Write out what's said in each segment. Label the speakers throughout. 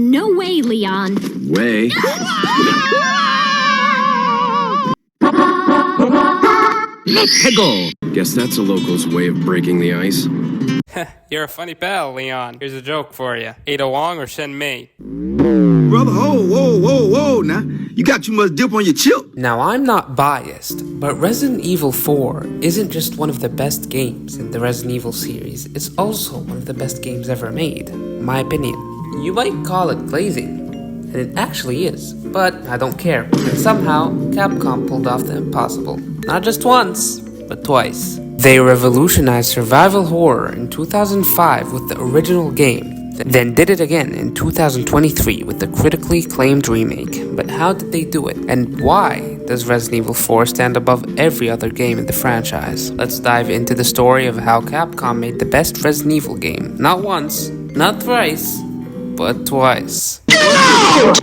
Speaker 1: No way, Leon.
Speaker 2: Way? Pickle! Guess that's a local's way of breaking the ice.
Speaker 3: You're a funny pal, Leon. Here's a joke for you. Ada Wong or Shen Mei?
Speaker 4: Brother, whoa, now. You got too much dip on your chip.
Speaker 5: Now, I'm not biased, but Resident Evil 4 isn't just one of the best games in the Resident Evil series, it's also one of the best games ever made, my opinion. You might call it glazing, and it actually is, but I don't care. And somehow, Capcom pulled off the impossible. Not just once, but twice. They revolutionized survival horror in 2005 with the original game, then did it again in 2023 with the critically acclaimed remake. But how did they do it? And why does Resident Evil 4 stand above every other game in the franchise? Let's dive into the story of how Capcom made the best Resident Evil game. Not once, not thrice, but twice.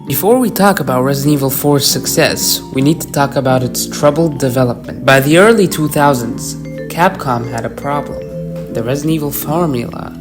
Speaker 5: Before we talk about Resident Evil 4's success, we need to talk about its troubled development. By the early 2000s, Capcom had a problem. The Resident Evil formula,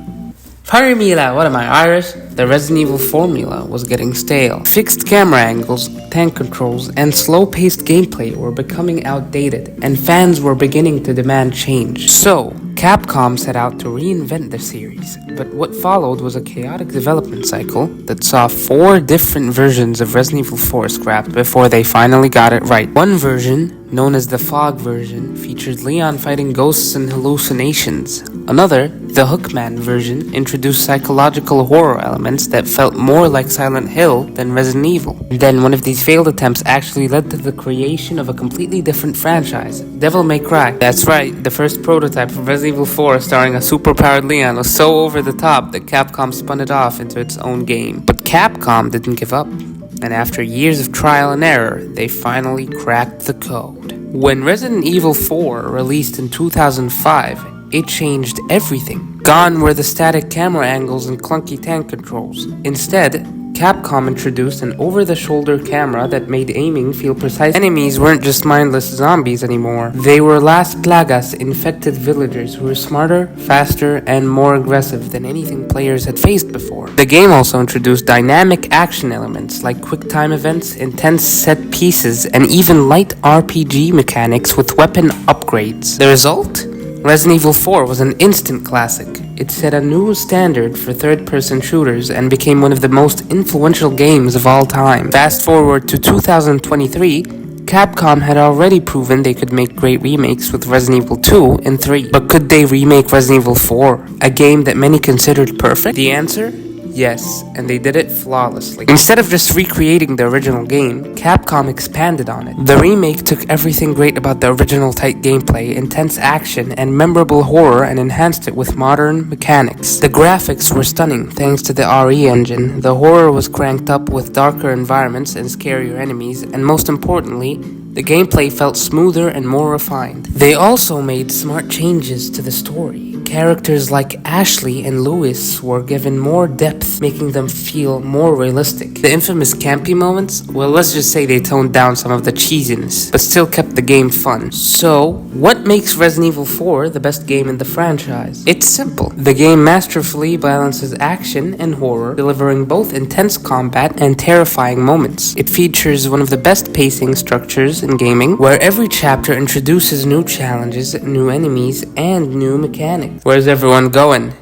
Speaker 5: what am I, Irish? The Resident Evil formula was getting stale. Fixed camera angles, tank controls, and slow-paced gameplay were becoming outdated, and fans were beginning to demand change. So, Capcom set out to reinvent the series, but what followed was a chaotic development cycle that saw 4 different versions of Resident Evil 4 scrapped before they finally got it right. One version, known as the Fog version, featured Leon fighting ghosts and hallucinations. Another, the Hookman version, introduced psychological horror elements that felt more like Silent Hill than Resident Evil. Then one of these failed attempts actually led to the creation of a completely different franchise, Devil May Cry. That's right, the first prototype of Resident Evil 4 starring a superpowered Leon was so over the top that Capcom spun it off into its own game. But Capcom didn't give up, and after years of trial and error, they finally cracked the code. When Resident Evil 4 released in 2005, it changed everything. Gone were the static camera angles and clunky tank controls. Instead, Capcom introduced an over-the-shoulder camera that made aiming feel precise. Enemies weren't just mindless zombies anymore. They were Las Plagas, infected villagers who were smarter, faster, and more aggressive than anything players had faced before. The game also introduced dynamic action elements like quick-time events, intense set pieces, and even light RPG mechanics with weapon upgrades. The result? Resident Evil 4 was an instant classic. It set a new standard for third-person shooters and became one of the most influential games of all time. Fast forward to 2023, Capcom had already proven they could make great remakes with Resident Evil 2 and 3. But could they remake Resident Evil 4, a game that many considered perfect? The answer? Yes, and they did it flawlessly. Instead of just recreating the original game, Capcom expanded on it. The remake took everything great about the original tight gameplay, intense action, and memorable horror and enhanced it with modern mechanics. The graphics were stunning thanks to the RE engine, the horror was cranked up with darker environments and scarier enemies, and most importantly, the gameplay felt smoother and more refined. They also made smart changes to the story. Characters like Ashley and Lewis were given more depth, making them feel more realistic. The infamous campy moments, well, let's just say they toned down some of the cheesiness, but still kept the game fun. So, what makes Resident Evil 4 the best game in the franchise? It's simple. The game masterfully balances action and horror, delivering both intense combat and terrifying moments. It features one of the best pacing structures in gaming, where every chapter introduces new challenges, new enemies, and new mechanics. Where's everyone going?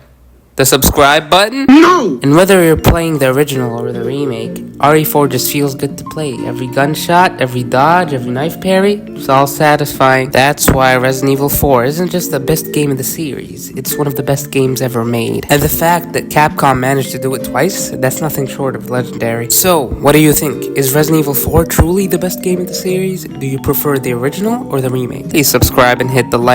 Speaker 5: The subscribe button?
Speaker 4: No!
Speaker 5: And whether you're playing the original or the remake, RE4 just feels good to play. Every gunshot, every dodge, every knife parry, it's all satisfying. That's why Resident Evil 4 isn't just the best game in the series, it's one of the best games ever made. And the fact that Capcom managed to do it twice, that's nothing short of legendary. So, what do you think? Is Resident Evil 4 truly the best game in the series? Do you prefer the original or the remake? Please subscribe and hit the like